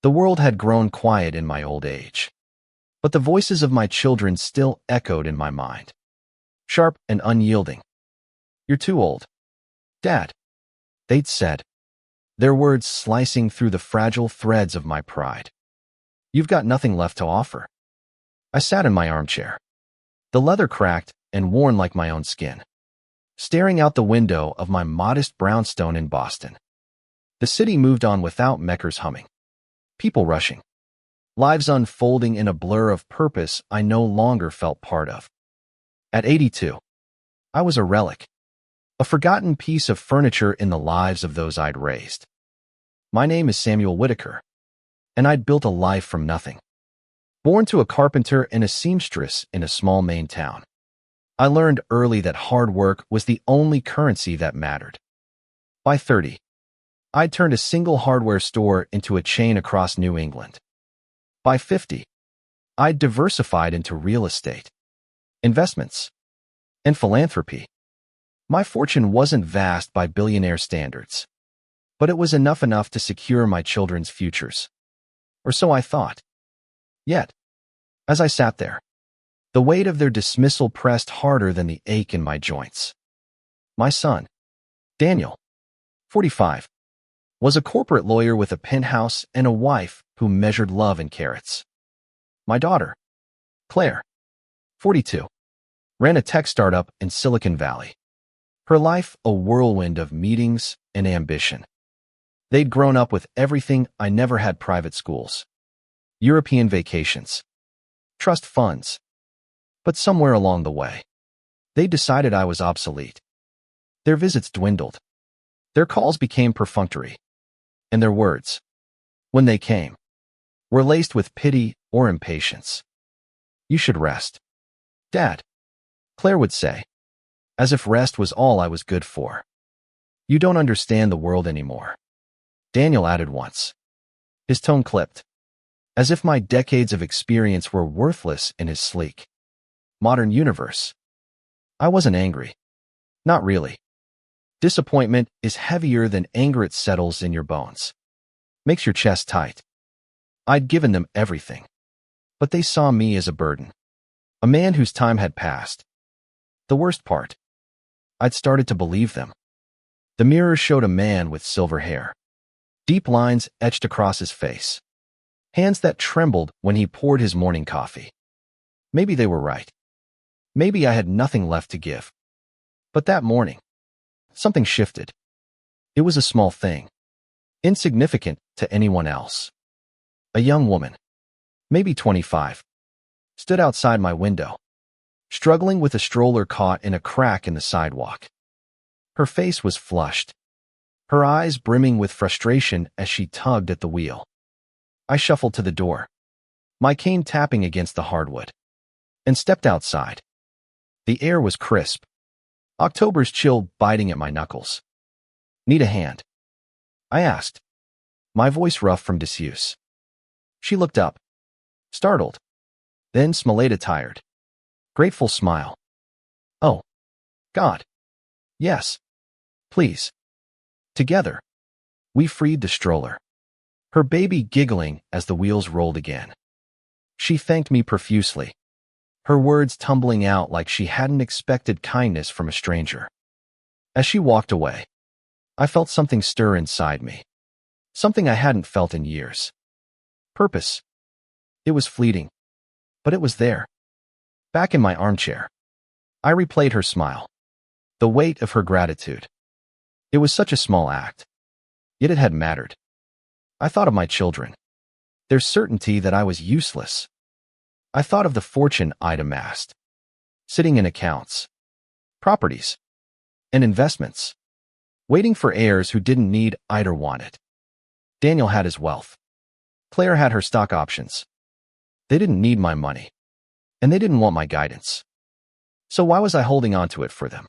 The world had grown quiet in my old age, but the voices of my children still echoed in my mind, sharp and unyielding. "You're too old, Dad," they'd said, their words slicing through the fragile threads of my pride. "You've got nothing left to offer." I sat in my armchair, the leather cracked and worn like my own skin, staring out the window of my modest brownstone in Boston. The city moved on without Mecker's humming, people rushing, lives unfolding in a blur of purpose I no longer felt part of. At 82, I was a relic, a forgotten piece of furniture in the lives of those I'd raised. My name is Samuel Whitaker, and I'd built a life from nothing. Born to a carpenter and a seamstress in a small Maine town, I learned early that hard work was the only currency that mattered. By 30, I'd turned a single hardware store into a chain across New England. By 50, I'd diversified into real estate, investments, and philanthropy. My fortune wasn't vast by billionaire standards, but it was enough to secure my children's futures. Or so I thought. Yet, as I sat there, the weight of their dismissal pressed harder than the ache in my joints. My son, Daniel, 45, was a corporate lawyer with a penthouse and a wife who measured love in carats. My daughter, Claire, 42, ran a tech startup in Silicon Valley, her life a whirlwind of meetings and ambition. They'd grown up with everything I never had: private schools, European vacations, trust funds. But somewhere along the way, they decided I was obsolete. Their visits dwindled. Their calls became perfunctory. And their words, when they came, were laced with pity or impatience. "You should rest, Dad," Claire would say, as if rest was all I was good for. "You don't understand the world anymore," Daniel added once. His tone clipped, as if my decades of experience were worthless in his sleek, modern universe. I wasn't angry. Not really. Disappointment is heavier than anger. It settles in your bones, makes your chest tight. I'd given them everything, but they saw me as a burden, a man whose time had passed. The worst part, I'd started to believe them. The mirror showed a man with silver hair, deep lines etched across his face, hands that trembled when he poured his morning coffee. Maybe they were right. Maybe I had nothing left to give. But that morning, something shifted. It was a small thing, insignificant to anyone else. A young woman, maybe 25, stood outside my window, struggling with a stroller caught in a crack in the sidewalk. Her face was flushed, her eyes brimming with frustration as she tugged at the wheel. I shuffled to the door, my cane tapping against the hardwood, and stepped outside. The air was crisp, October's chill biting at my knuckles. "Need a hand?" I asked, my voice rough from disuse. She looked up, startled, then smiled a tired, grateful smile. "Oh, God. Yes. Please." Together, we freed the stroller, her baby giggling as the wheels rolled again. She thanked me profusely, her words tumbling out like she hadn't expected kindness from a stranger. As she walked away, I felt something stir inside me, something I hadn't felt in years. Purpose. It was fleeting, but it was there. Back in my armchair, I replayed her smile, the weight of her gratitude. It was such a small act, yet it had mattered. I thought of my children, their certainty that I was useless. I thought of the fortune I'd amassed, sitting in accounts, properties, and investments, waiting for heirs who didn't need it or want it. Daniel had his wealth. Claire had her stock options. They didn't need my money, and they didn't want my guidance. So why was I holding on to it for them?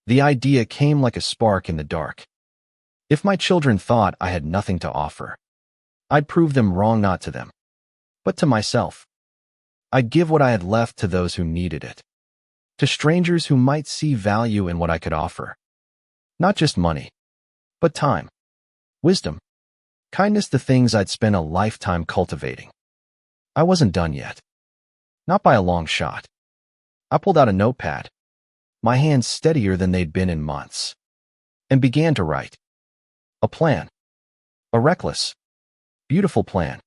The idea came like a spark in the dark. If my children thought I had nothing to offer, I'd prove them wrong, not to them, but to myself. I'd give what I had left to those who needed it, to strangers who might see value in what I could offer. Not just money, but time, wisdom, Kindness, the things I'd spent a lifetime cultivating. I wasn't done yet. Not by a long shot. I pulled out a notepad, my hands steadier than they'd been in months, and began to write. A plan. A reckless, beautiful plan.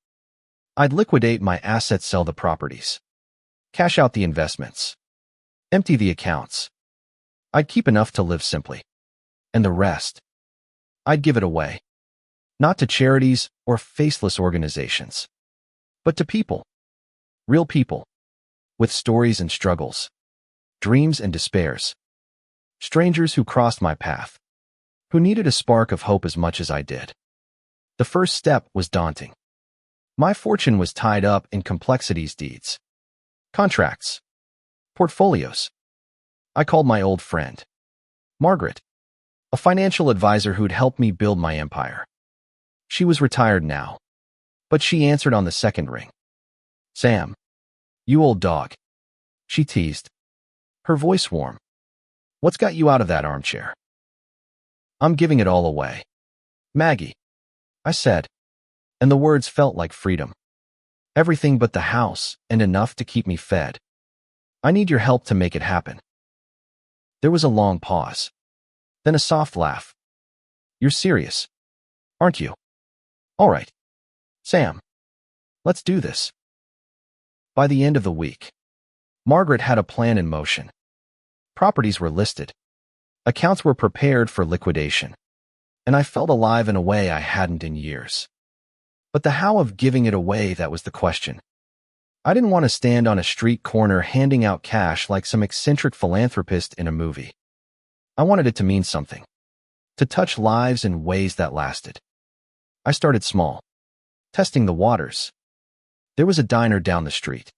I'd liquidate my assets, sell the properties, cash out the investments, empty the accounts. I'd keep enough to live simply. And the rest, I'd give it away. Not to charities or faceless organizations, but to people. Real people. With stories and struggles, dreams and despairs. Strangers who crossed my path, who needed a spark of hope as much as I did. The first step was daunting. My fortune was tied up in complexities, deeds, contracts, portfolios. I called my old friend, Margaret, a financial advisor who'd helped me build my empire. She was retired now, but she answered on the second ring. Sam, you old dog, she teased, her voice warm. What's got you out of that armchair? I'm giving it all away, Maggie, I said, and the words felt like freedom. Everything but the house and enough to keep me fed. I need your help to make it happen. There was a long pause, then a soft laugh. You're serious, aren't you? All right, Sam, let's do this. By the end of the week, Margaret had a plan in motion. Properties were listed. Accounts were prepared for liquidation. And I felt alive in a way I hadn't in years. But the how of giving it away, that was the question. I didn't want to stand on a street corner handing out cash like some eccentric philanthropist in a movie. I wanted it to mean something. To touch lives in ways that lasted. I started small. Testing the waters. There was a diner down the street.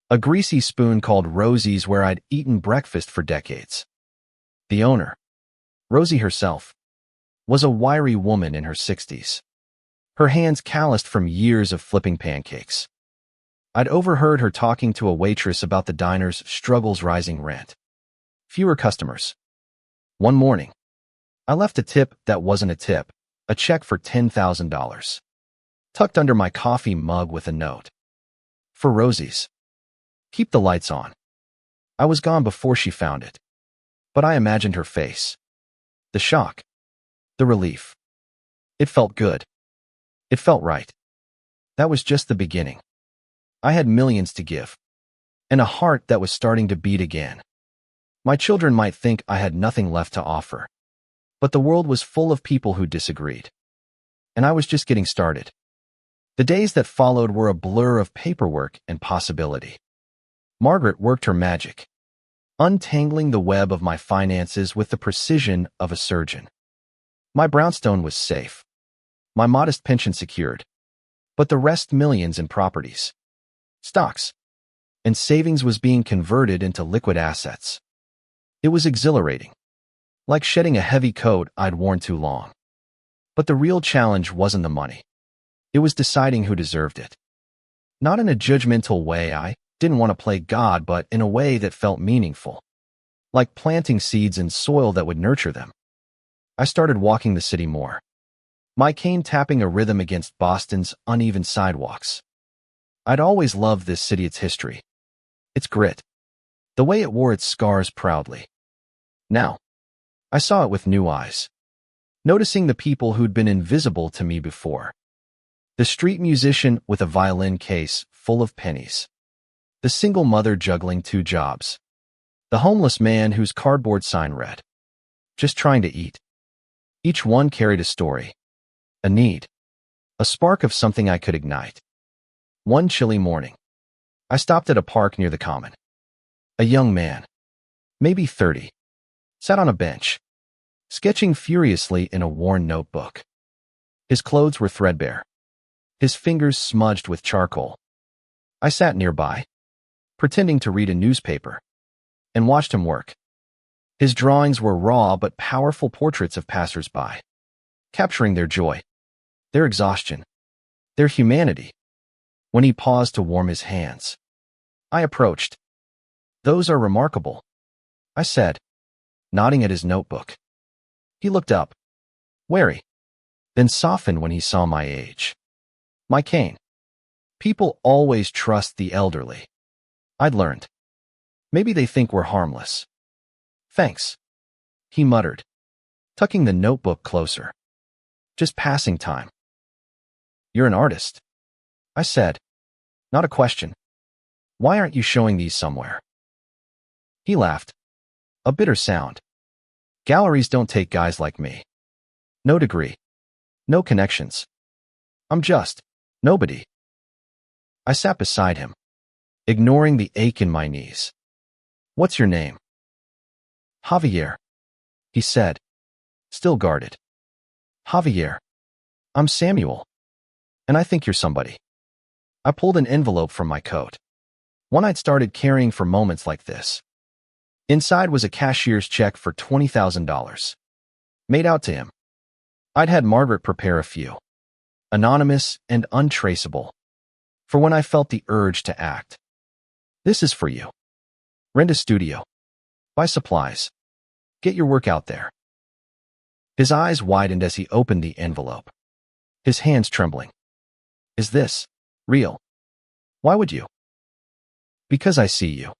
A greasy spoon called Rosie's where I'd eaten breakfast for decades. The owner, Rosie herself, was a wiry woman in her 60s. Her hands calloused from years of flipping pancakes. I'd overheard her talking to a waitress about the diner's struggles, rising rent. Fewer customers. One morning, I left a tip that wasn't a tip, a check for $10,000. Tucked under my coffee mug with a note. For Rosie's. Keep the lights on. I was gone before she found it. But I imagined her face. The shock. The relief. It felt good. It felt right. That was just the beginning. I had millions to give. And a heart that was starting to beat again. My children might think I had nothing left to offer. But the world was full of people who disagreed. And I was just getting started. The days that followed were a blur of paperwork and possibility. Margaret worked her magic, untangling the web of my finances with the precision of a surgeon. My brownstone was safe, my modest pension secured, but the rest, millions in properties, stocks, and savings, was being converted into liquid assets. It was exhilarating, like shedding a heavy coat I'd worn too long. But the real challenge wasn't the money. It was deciding who deserved it. Not in a judgmental way. I didn't want to play God, but in a way that felt meaningful. Like planting seeds in soil that would nurture them. I started walking the city more. My cane tapping a rhythm against Boston's uneven sidewalks. I'd always loved this city, its history, its grit, the way it wore its scars proudly. Now, I saw it with new eyes, noticing the people who'd been invisible to me before. The street musician with a violin case full of pennies. The single mother juggling 2 jobs. The homeless man whose cardboard sign read, "Just trying to eat." Each one carried a story, a need, a spark of something I could ignite. One chilly morning, I stopped at a park near the Common. A young man, maybe 30, sat on a bench, sketching furiously in a worn notebook. His clothes were threadbare, his fingers smudged with charcoal. I sat nearby, pretending to read a newspaper, and watched him work. His drawings were raw but powerful portraits of passers-by, capturing their joy, their exhaustion, their humanity. When he paused to warm his hands, I approached. "Those are remarkable," I said, nodding at his notebook. He looked up, wary. then softened when he saw my age. My cane. People always trust the elderly. I'd learned. Maybe they think we're harmless. Thanks, he muttered, tucking the notebook closer. Just passing time. You're an artist, I said. Not a question. Why aren't you showing these somewhere? He laughed. A bitter sound. Galleries don't take guys like me. No degree. No connections. I'm just nobody. I sat beside him, ignoring the ache in my knees. What's your name? Javier, he said, still guarded. Javier. I'm Samuel. And I think you're somebody. I pulled an envelope from my coat. One I'd started carrying for moments like this. Inside was a cashier's check for $20,000. Made out to him. I'd had Margaret prepare a few. Anonymous and untraceable. For when I felt the urge to act. This is for you. Rent a studio. Buy supplies. Get your work out there. His eyes widened as he opened the envelope. His hands trembling. Is this real? Why would you? Because I see you,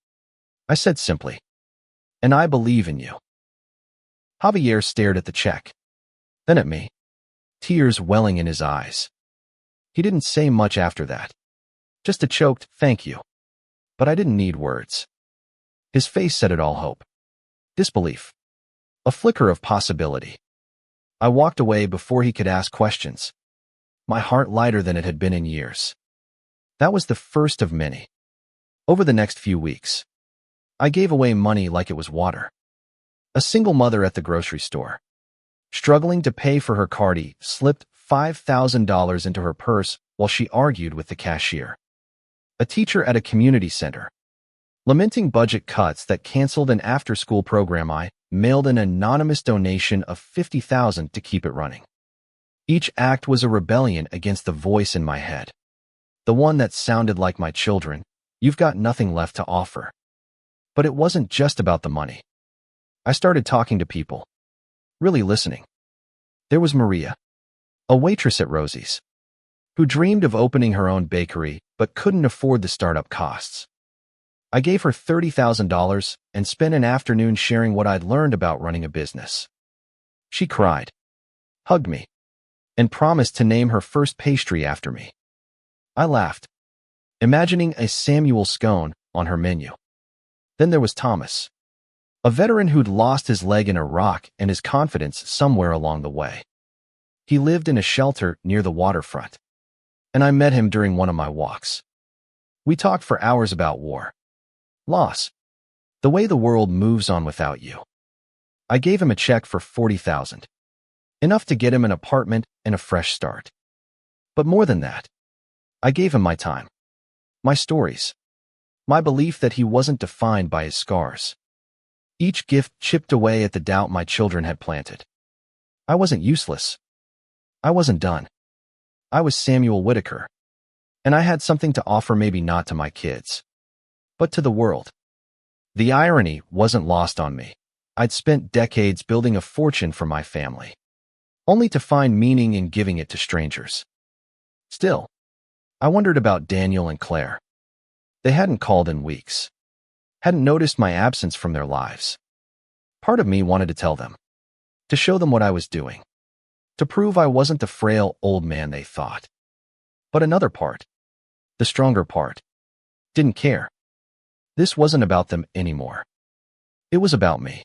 I said simply. And I believe in you. Javier stared at the check, then at me, tears welling in his eyes. He didn't say much after that. Just a choked thank you. But I didn't need words. His face said it all: hope. Disbelief. A flicker of possibility. I walked away before he could ask questions, my heart lighter than it had been in years. That was the first of many. Over the next few weeks, I gave away money like it was water. A single mother at the grocery store, struggling to pay for her cardi, slipped $5,000 into her purse while she argued with the cashier. A teacher at a community center, lamenting budget cuts that canceled an after-school program, I mailed an anonymous donation of $50,000 to keep it running. Each act was a rebellion against the voice in my head. The one that sounded like my children, you've got nothing left to offer. But it wasn't just about the money. I started talking to people, really listening. There was Maria, a waitress at Rosie's, who dreamed of opening her own bakery but couldn't afford the startup costs. I gave her $30,000 and spent an afternoon sharing what I'd learned about running a business. She cried, hugged me, and promised to name her first pastry after me. I laughed, imagining a Samuel scone on her menu. Then there was Thomas, a veteran who'd lost his leg in Iraq and his confidence somewhere along the way. He lived in a shelter near the waterfront, and I met him during one of my walks. We talked for hours about war, loss, the way the world moves on without you. I gave him a check for $40,000, enough to get him an apartment and a fresh start. But more than that, I gave him my time, my stories, my belief that he wasn't defined by his scars. Each gift chipped away at the doubt my children had planted. I wasn't useless. I wasn't done. I was Samuel Whitaker, and I had something to offer, maybe not to my kids, but to the world. The irony wasn't lost on me. I'd spent decades building a fortune for my family, only to find meaning in giving it to strangers. Still, I wondered about Daniel and Claire. They hadn't called in weeks, hadn't noticed my absence from their lives. Part of me wanted to tell them, to show them what I was doing, to prove I wasn't the frail old man they thought. But another part, the stronger part, didn't care. This wasn't about them anymore. It was about me.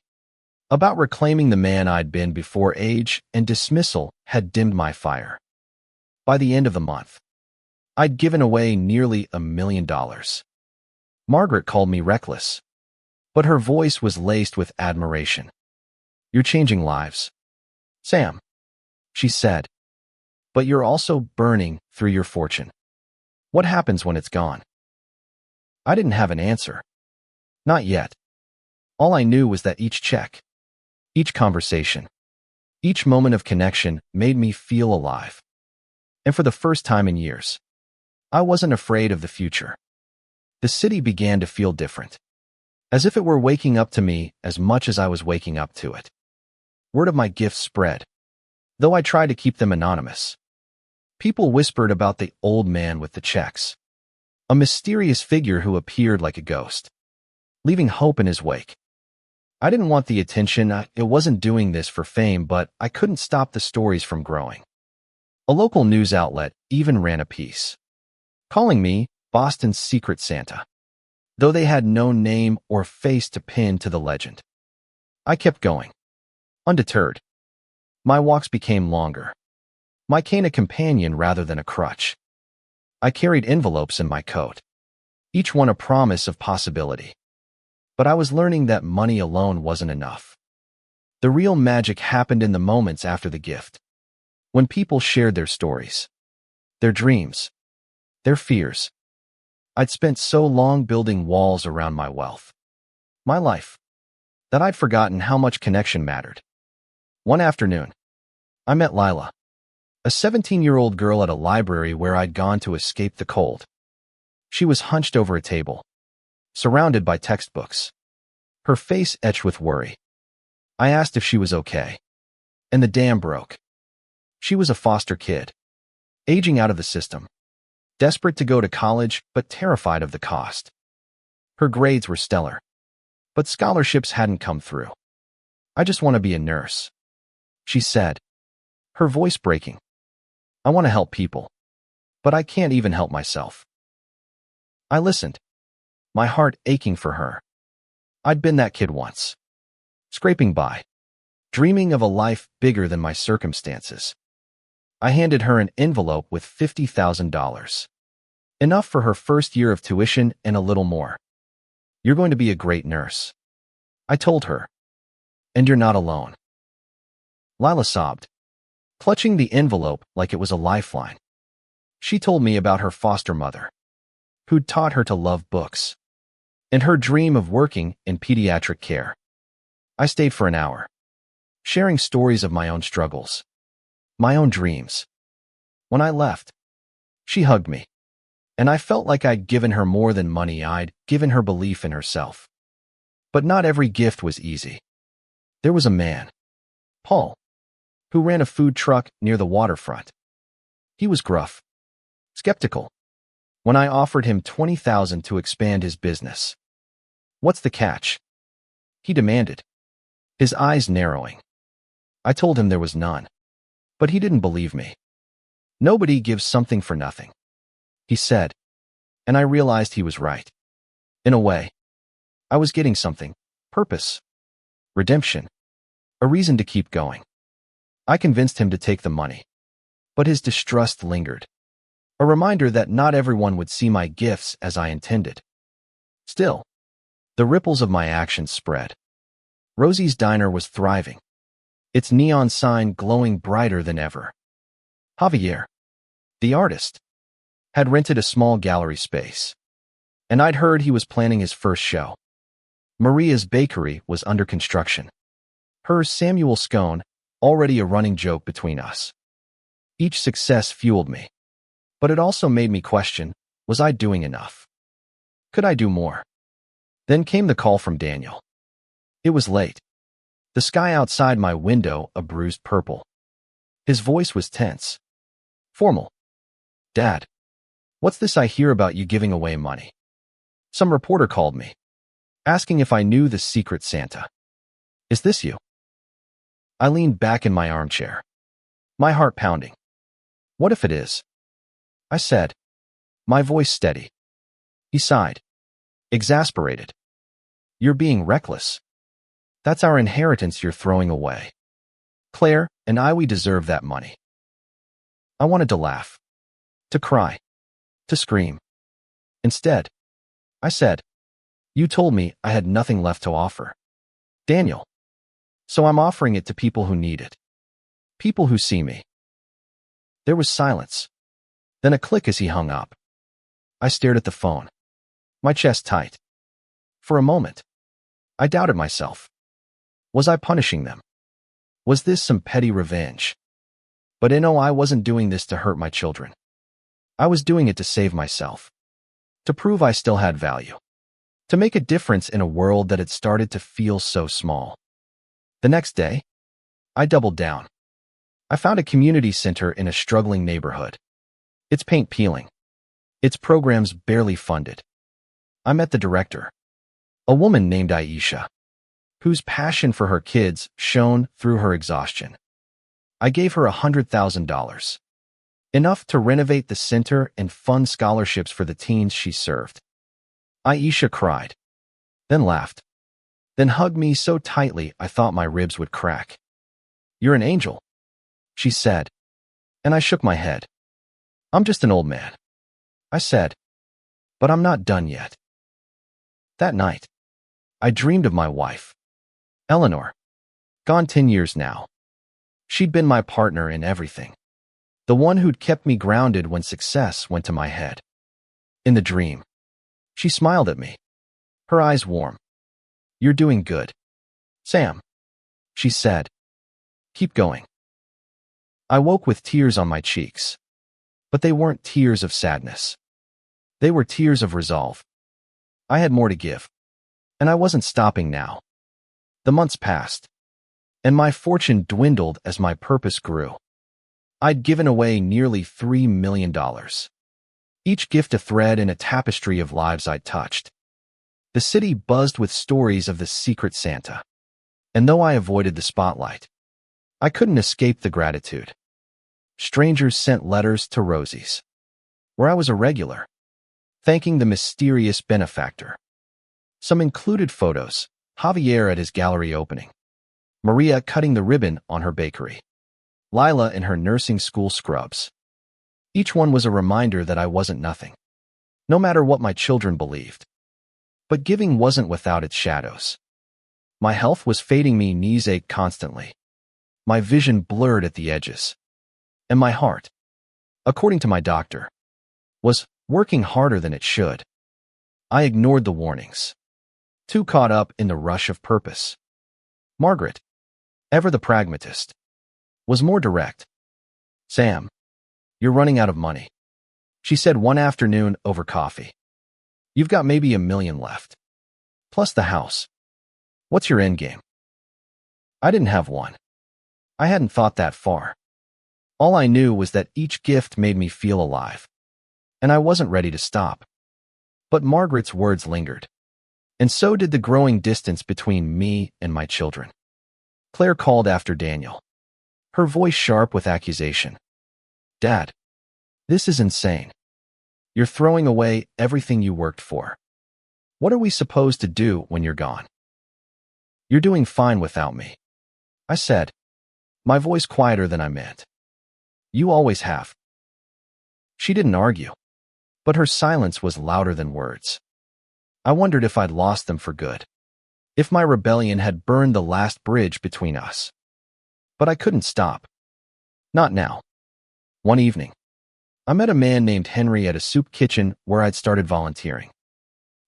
About reclaiming the man I'd been before age and dismissal had dimmed my fire. By the end of the month, I'd given away nearly $1 million. Margaret called me reckless, but her voice was laced with admiration. You're changing lives, Sam, she said, but you're also burning through your fortune. What happens when it's gone? I didn't have an answer. Not yet. All I knew was that each check, each conversation, each moment of connection made me feel alive. And for the first time in years, I wasn't afraid of the future. The city began to feel different, as if it were waking up to me as much as I was waking up to it. Word of my gifts spread. though I tried to keep them anonymous. People whispered about the old man with the checks, a mysterious figure who appeared like a ghost, leaving hope in his wake. I didn't want the attention. It wasn't doing this for fame, but I couldn't stop the stories from growing. A local news outlet even ran a piece, calling me Boston's Secret Santa, though they had no name or face to pin to the legend. I kept going, undeterred. My walks became longer, my cane a companion rather than a crutch. I carried envelopes in my coat, each one a promise of possibility. But I was learning that money alone wasn't enough. The real magic happened in the moments after the gift, when people shared their stories, their dreams, their fears. I'd spent so long building walls around my wealth, my life, that I'd forgotten how much connection mattered. One afternoon, I met Lila, a 17-year-old girl at a library where I'd gone to escape the cold. She was hunched over a table, surrounded by textbooks, her face etched with worry. I asked if she was okay, and the dam broke. She was a foster kid, aging out of the system, desperate to go to college but terrified of the cost. Her grades were stellar, but scholarships hadn't come through. "I just want to be a nurse," she said, her voice breaking. "I want to help people, but I can't even help myself." I listened, my heart aching for her. I'd been that kid once, scraping by, dreaming of a life bigger than my circumstances. I handed her an envelope with $50,000, enough for her first year of tuition and a little more. "You're going to be a great nurse," I told her, "and you're not alone." Lila sobbed, clutching the envelope like it was a lifeline. She told me about her foster mother, who'd taught her to love books, and her dream of working in pediatric care. I stayed for an hour, sharing stories of my own struggles, my own dreams. When I left, she hugged me, and I felt like I'd given her more than money. I'd given her belief in herself. But not every gift was easy. There was a man, Paul, who ran a food truck near the waterfront. He was gruff, skeptical, when I offered him $20,000 to expand his business. "What's the catch?" he demanded, his eyes narrowing. I told him there was none, but he didn't believe me. "Nobody gives something for nothing," he said, and I realized he was right. In a way, I was getting something: purpose, redemption, a reason to keep going. I convinced him to take the money, but his distrust lingered, a reminder that not everyone would see my gifts as I intended. Still, the ripples of my actions spread. Rosie's Diner was thriving, its neon sign glowing brighter than ever. Javier, the artist, had rented a small gallery space, and I'd heard he was planning his first show. Maria's bakery was under construction, her Samuel scone already a running joke between us. Each success fueled me, but it also made me question, was I doing enough? Could I do more? Then came the call from Daniel. It was late, the sky outside my window a bruised purple. His voice was tense, formal. "Dad, what's this I hear about you giving away money?" Some reporter called me, asking if I knew the Secret Santa. "Is this you?" I leaned back in my armchair, my heart pounding. "What if it is?" I said, my voice steady. He sighed, exasperated. "You're being reckless. That's our inheritance you're throwing away. Claire and we deserve that money." I wanted to laugh, to cry, to scream. Instead, I said, "You told me I had nothing left to offer, Daniel. So I'm offering it to people who need it, people who see me." There was silence, then a click as he hung up. I stared at the phone, my chest tight. For a moment, I doubted myself. Was I punishing them? Was this some petty revenge? But I wasn't doing this to hurt my children. I was doing it to save myself, to prove I still had value, to make a difference in a world that had started to feel so small. The next day, I doubled down. I found a community center in a struggling neighborhood. Its paint peeling. Its programs barely funded. I met the director, a woman named Aisha, whose passion for her kids shone through her exhaustion. I gave her $100,000, enough to renovate the center and fund scholarships for the teens she served. Aisha cried, then laughed, then hugged me so tightly I thought my ribs would crack. "You're an angel," she said, and I shook my head. "I'm just an old man," I said, "but I'm not done yet." That night, I dreamed of my wife, Eleanor, gone 10 years now. She'd been my partner in everything, the one who'd kept me grounded when success went to my head. In the dream, she smiled at me, her eyes warm. "You're doing good, Sam," she said. "Keep going." I woke with tears on my cheeks, but they weren't tears of sadness. They were tears of resolve. I had more to give, and I wasn't stopping now. The months passed, and my fortune dwindled as my purpose grew. I'd given away nearly $3 million, each gift a thread in a tapestry of lives I'd touched. The city buzzed with stories of the secret Santa, and though I avoided the spotlight, I couldn't escape the gratitude. Strangers sent letters to Rosie's, where I was a regular, thanking the mysterious benefactor. Some included photos, Javier at his gallery opening, Maria cutting the ribbon on her bakery, Lila in her nursing school scrubs. Each one was a reminder that I wasn't nothing, no matter what my children believed. But giving wasn't without its shadows. My health was fading, me knees ached constantly. My vision blurred at the edges. And my heart, according to my doctor, was working harder than it should. I ignored the warnings, too caught up in the rush of purpose. Margaret, ever the pragmatist, was more direct. "Sam, you're running out of money," she said one afternoon over coffee. "You've got maybe $1 million left, plus the house. What's your end game?" I didn't have one. I hadn't thought that far. All I knew was that each gift made me feel alive, and I wasn't ready to stop. But Margaret's words lingered, and so did the growing distance between me and my children. Claire called after Daniel, her voice sharp with accusation. "Dad, this is insane. You're throwing away everything you worked for. What are we supposed to do when you're gone?" "You're doing fine without me," I said, my voice quieter than I meant. "You always have." She didn't argue, but her silence was louder than words. I wondered if I'd lost them for good, if my rebellion had burned the last bridge between us. But I couldn't stop. Not now. One evening, I met a man named Henry at a soup kitchen where I'd started volunteering.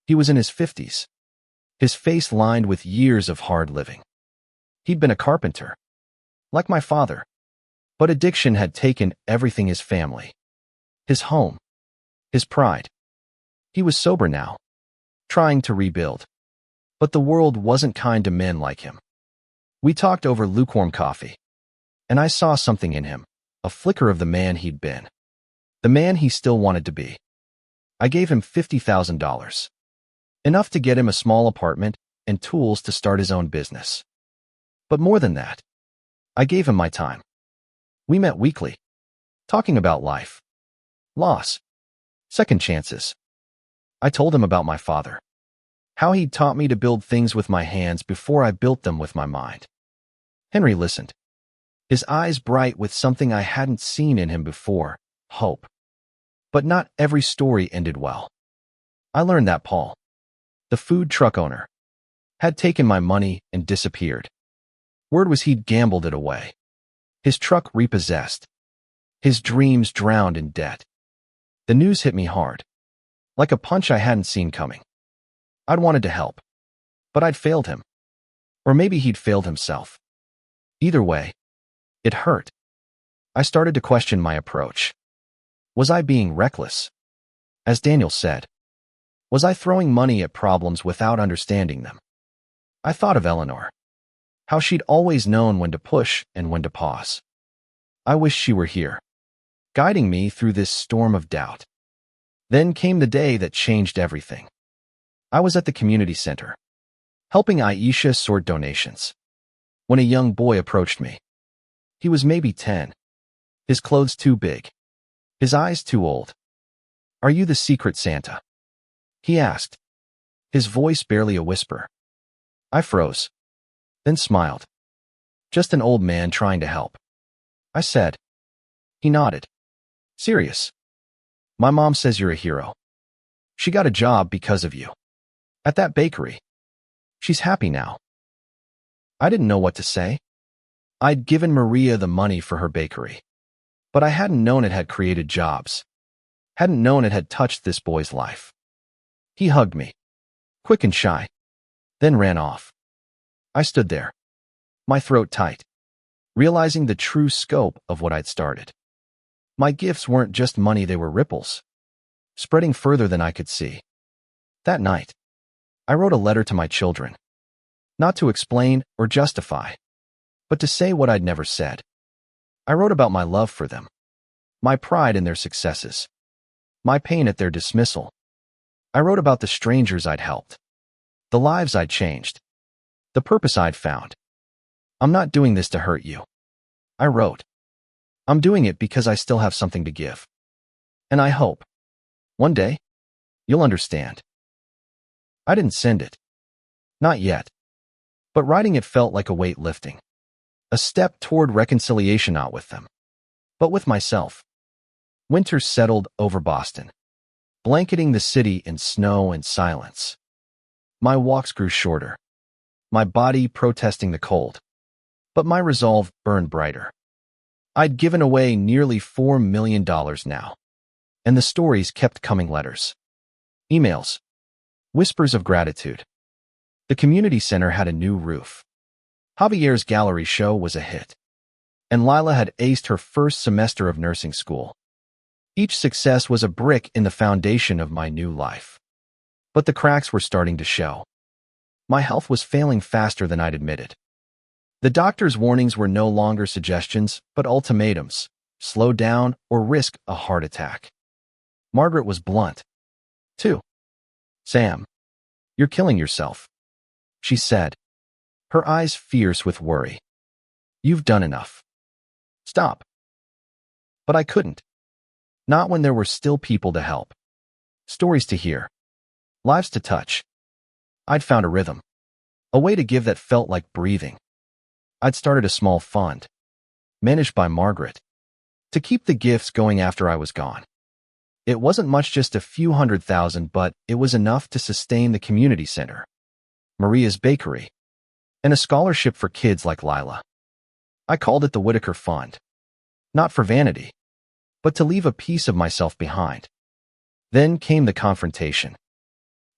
He was in his 50s, his face lined with years of hard living. He'd been a carpenter, like my father, but addiction had taken everything: his family, his home, his pride. He was sober now, trying to rebuild, but the world wasn't kind to men like him. We talked over lukewarm coffee, and I saw something in him, a flicker of the man he'd been, the man he still wanted to be. I gave him $50,000, enough to get him a small apartment and tools to start his own business. But more than that, I gave him my time. We met weekly, talking about life, loss, second chances. I told him about my father, how he'd taught me to build things with my hands before I built them with my mind. Henry listened, his eyes bright with something I hadn't seen in him before: hope. But not every story ended well. I learned that Paul, the food truck owner, had taken my money and disappeared. Word was he'd gambled it away, his truck repossessed, his dreams drowned in debt. The news hit me hard, like a punch I hadn't seen coming. I'd wanted to help, but I'd failed him. Or maybe he'd failed himself. Either way, it hurt. I started to question my approach. Was I being reckless? As Daniel said, was I throwing money at problems without understanding them? I thought of Eleanor, how she'd always known when to push and when to pause. I wish she were here, guiding me through this storm of doubt. Then came the day that changed everything. I was at the community center, helping Aisha sort donations, when a young boy approached me. He was maybe 10, his clothes too big, his eyes too old. "Are you the secret Santa?" he asked, his voice barely a whisper. I froze, then smiled. "Just an old man trying to help," I said. He nodded. "Serious? My mom says you're a hero. She got a job because of you. At that bakery. She's happy now." I didn't know what to say. I'd given Maria the money for her bakery, but I hadn't known it had created jobs. Hadn't known it had touched this boy's life. He hugged me, quick and shy, then ran off. I stood there, my throat tight, realizing the true scope of what I'd started. My gifts weren't just money, they were ripples, spreading further than I could see. That night, I wrote a letter to my children, not to explain or justify, but to say what I'd never said. I wrote about my love for them, my pride in their successes, my pain at their dismissal. I wrote about the strangers I'd helped, the lives I'd changed, the purpose I'd found. "I'm not doing this to hurt you," I wrote. "I'm doing it because I still have something to give. And I hope, one day, you'll understand." I didn't send it. Not yet. But writing it felt like a weight lifting. A step toward reconciliation, not with them, but with myself. Winter settled over Boston, blanketing the city in snow and silence. My walks grew shorter, my body protesting the cold, but my resolve burned brighter. I'd given away nearly $4 million now, and the stories kept coming: letters, emails, whispers of gratitude. The community center had a new roof. Javier's gallery show was a hit, and Lila had aced her first semester of nursing school. Each success was a brick in the foundation of my new life. But the cracks were starting to show. My health was failing faster than I'd admitted. The doctor's warnings were no longer suggestions, but ultimatums: slow down or risk a heart attack. Margaret was blunt, too. "Sam, you're killing yourself," she said, her eyes fierce with worry. "You've done enough. Stop." But I couldn't. Not when there were still people to help, stories to hear, lives to touch. I'd found a rhythm, a way to give that felt like breathing. I'd started a small fund, managed by Margaret, to keep the gifts going after I was gone. It wasn't much, just a few $100,000, but it was enough to sustain the community center, Maria's bakery, and a scholarship for kids like Lila. I called it the Whitaker Fund, not for vanity, but to leave a piece of myself behind. Then came the confrontation.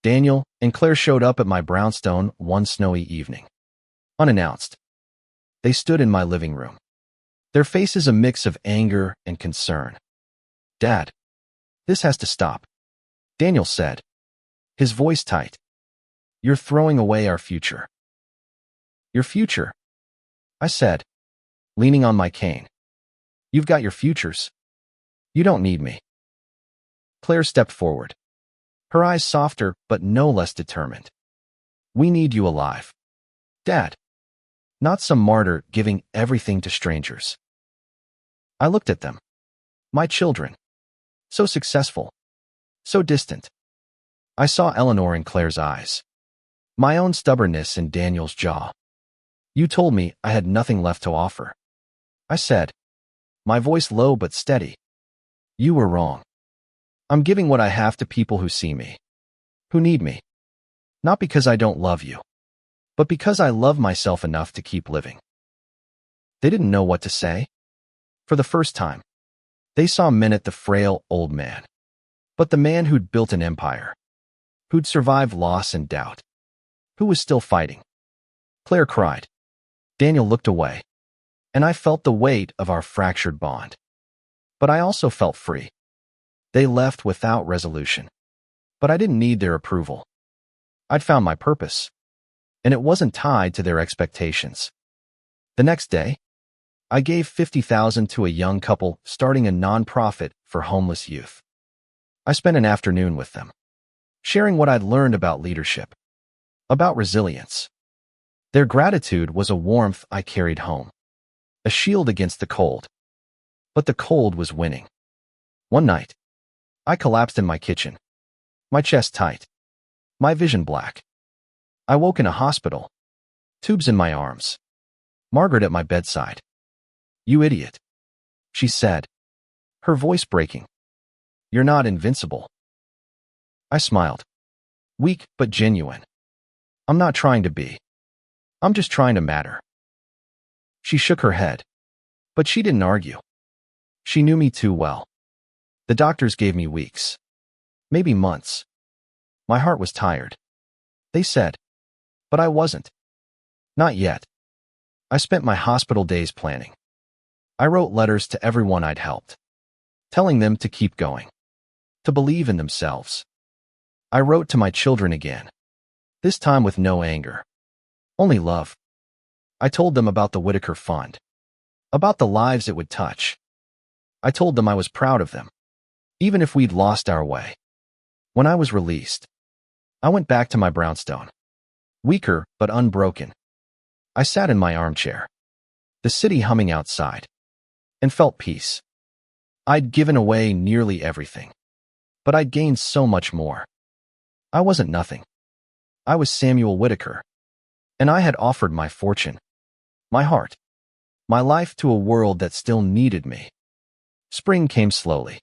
Daniel and Claire showed up at my brownstone one snowy evening, unannounced. They stood in my living room, their faces a mix of anger and concern. "Dad, this has to stop," Daniel said, his voice tight. "You're throwing away our future." "Your future?" I said, leaning on my cane. "You've got your futures. You don't need me." Claire stepped forward, her eyes softer but no less determined. "We need you alive, Dad. Not some martyr giving everything to strangers." I looked at them. My children. So successful. So distant. I saw Eleanor in Claire's eyes. My own stubbornness in Daniel's jaw. "You told me I had nothing left to offer," I said, my voice low but steady. "You were wrong. I'm giving what I have to people who see me, who need me. Not because I don't love you, but because I love myself enough to keep living." They didn't know what to say. For the first time, they saw Minute, the frail old man, but the man who'd built an empire, who'd survived loss and doubt, who was still fighting. Claire cried. Daniel looked away, and I felt the weight of our fractured bond. But I also felt free. They left without resolution, but I didn't need their approval. I'd found my purpose, and it wasn't tied to their expectations. The next day, I gave $50,000 to a young couple starting a nonprofit for homeless youth. I spent an afternoon with them, sharing what I'd learned about leadership, about resilience. Their gratitude was a warmth I carried home, a shield against the cold. But the cold was winning. One night, I collapsed in my kitchen, my chest tight, my vision black. I woke in a hospital, tubes in my arms, Margaret at my bedside. "You idiot," she said, her voice breaking. "You're not invincible." I smiled, weak but genuine. "I'm not trying to be. I'm just trying to matter." She shook her head, but she didn't argue. She knew me too well. The doctors gave me weeks, maybe months. My heart was tired, they said, but I wasn't. Not yet. I spent my hospital days planning. I wrote letters to everyone I'd helped, telling them to keep going, to believe in themselves. I wrote to my children again, this time with no anger, only love. I told them about the Whitaker Fund, about the lives it would touch. I told them I was proud of them, even if we'd lost our way. When I was released, I went back to my brownstone, weaker but unbroken. I sat in my armchair, the city humming outside, and felt peace. I'd given away nearly everything, but I'd gained so much more. I wasn't nothing. I was Samuel Whitaker, and I had offered my fortune, my heart, my life to a world that still needed me. Spring came slowly,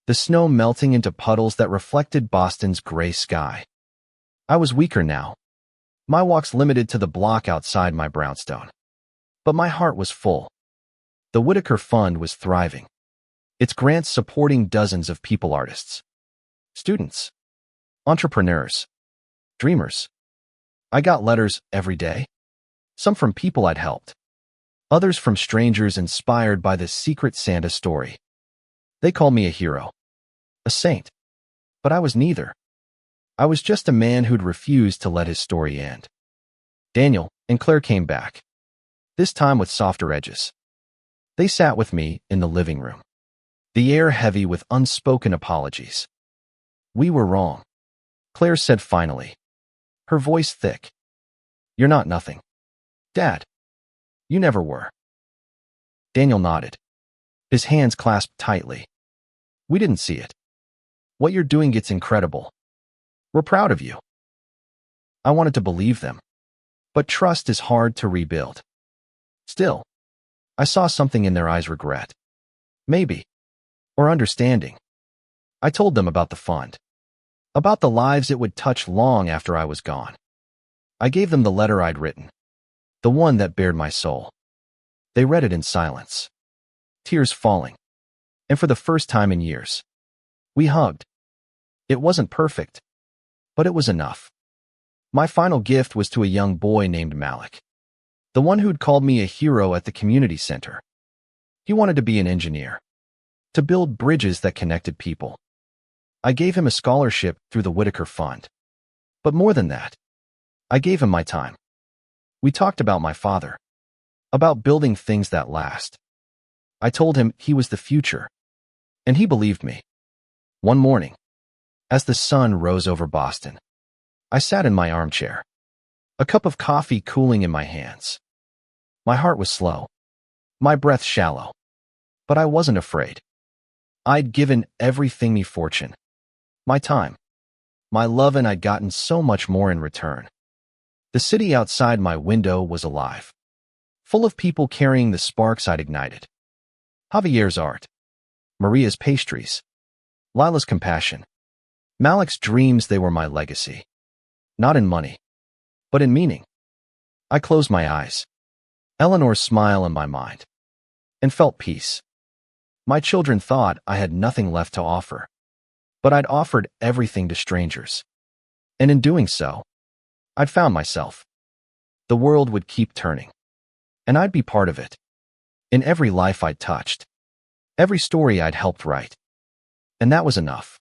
the snow melting into puddles that reflected Boston's gray sky. I was weaker now, my walks limited to the block outside my brownstone. But my heart was full. The Whitaker Fund was thriving, its grants supporting dozens of people artists, students, entrepreneurs, dreamers. I got letters every day, some from people I'd helped, others from strangers inspired by the Secret Santa story. They called me a hero, a saint, but I was neither. I was just a man who'd refused to let his story end. Daniel and Claire came back, this time with softer edges. They sat with me in the living room, the air heavy with unspoken apologies. "We were wrong," Claire said finally, her voice thick. "You're not nothing, Dad. You never were." Daniel nodded, his hands clasped tightly. "We didn't see it. What you're doing gets incredible. We're proud of you." I wanted to believe them, but trust is hard to rebuild. Still, I saw something in their eyes: regret, maybe, or understanding. I told them about the fund, about the lives it would touch long after I was gone. I gave them the letter I'd written, the one that bared my soul. They read it in silence, tears falling, and for the first time in years, we hugged. It wasn't perfect, but it was enough. My final gift was to a young boy named Malik, the one who'd called me a hero at the community center. He wanted to be an engineer, to build bridges that connected people. I gave him a scholarship through the Whitaker Fund. But more than that, I gave him my time. We talked about my father, about building things that last. I told him he was the future, and he believed me. One morning, as the sun rose over Boston, I sat in my armchair, a cup of coffee cooling in my hands. My heart was slow, my breath shallow, but I wasn't afraid. I'd given everything me fortune, my time, my love, and I'd gotten so much more in return. The city outside my window was alive, full of people carrying the sparks I'd ignited. Javier's art, Maria's pastries, Lila's compassion, Malik's dreams. They were my legacy, not in money, but in meaning. I closed my eyes, Eleanor's smile in my mind, and felt peace. My children thought I had nothing left to offer, but I'd offered everything to strangers. And in doing so, I'd found myself. The world would keep turning, and I'd be part of it. In every life I'd touched, every story I'd helped write. And that was enough.